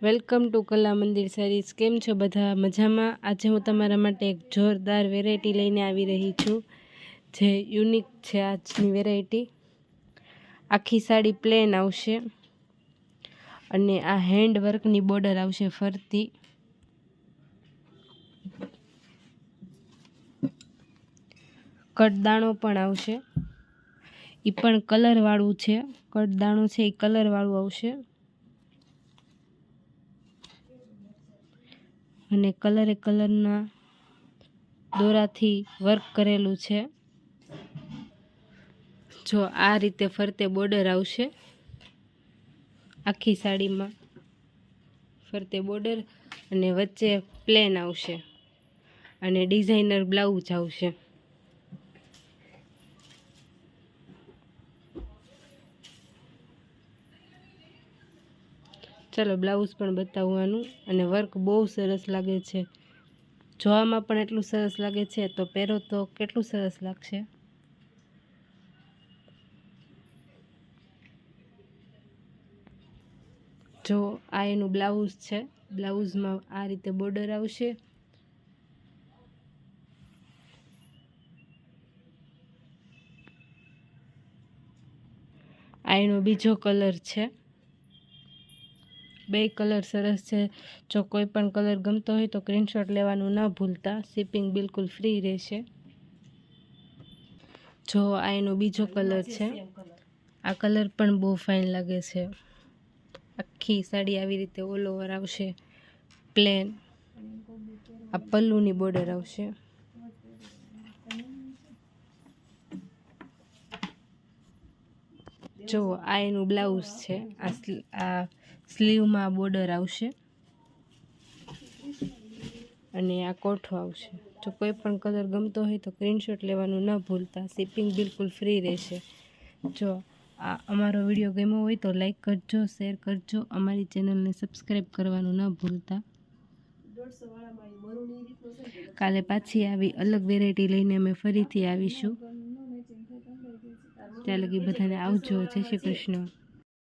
Welcome to કલા મંદિર saris. કેમ છો બધા? મજામાં? આજે હું તમારા માટે એક જોરદાર વેરાયટી લઈને આવી રહી છું, જે યુનિક છે આજની વેરાયટી। આખી સાડી પ્લેન આવશે અને આ હેન્ડ વર્કની બોર્ડર આવશે ફરતી। કટદાણો પણ આવશે, એ પણ કલરવાળું છે। કટદાણો છે એ કલરવાળું આવશે અને કલરે કલરના દોરાથી વર્ક કરેલું છે। જો આ રીતે ફરતે બોર્ડર આવશે, આખી સાડીમાં ફરતે બોર્ડર અને વચ્ચે પ્લેન આવશે અને ડિઝાઇનર બ્લાઉઝ આવશે। ચલો બ્લાઉઝ પણ બતાવવાનું, અને વર્ક બહુ સરસ લાગે છે, જોવામાં પણ એટલું સરસ લાગે છે, તો પહેરો તો કેટલું સરસ લાગશે। જો આ એનું બ્લાઉઝ છે, બ્લાઉઝમાં આ રીતે બોર્ડર આવશે, આ એનો બીજો કલર છે। બે કલર સરસ છે। જો કોઈ પણ કલર ગમતો હોય તો સ્ક્રીનશોટ લેવાનું ના ભૂલતા, શિપિંગ બિલકુલ ફ્રી રહેશે। જો આ એનો બીજો કલર છે, આ કલર પણ બહુ ફાઇન લાગે છે। આખી સાડી આવી રીતે ઓલ ઓવર આવશે પ્લેન, આ પલ્લુની બોર્ડર આવશે। જો આ એનું બ્લાઉઝ છે, આ સ્લીવમાં બોર્ડર આવશે અને આ કોઠો આવશે। જો કોઈ પણ કલર ગમતો હોય તો સ્ક્રીનશોટ લેવાનું ન ભૂલતા, શિપિંગ બિલકુલ ફ્રી રહેશે। જો આ અમારો વિડીયો ગમ્યો હોય તો લાઈક કરજો, શેર કરજો, અમારી ચેનલને સબસ્ક્રાઈબ કરવાનું ન ભૂલતા। કાલે પાછી આવી અલગ વેરાયટી લઈને અમે ફરીથી આવીશું। ત્યાં લગી બધાને આવજો। જય શ્રી કૃષ્ણ।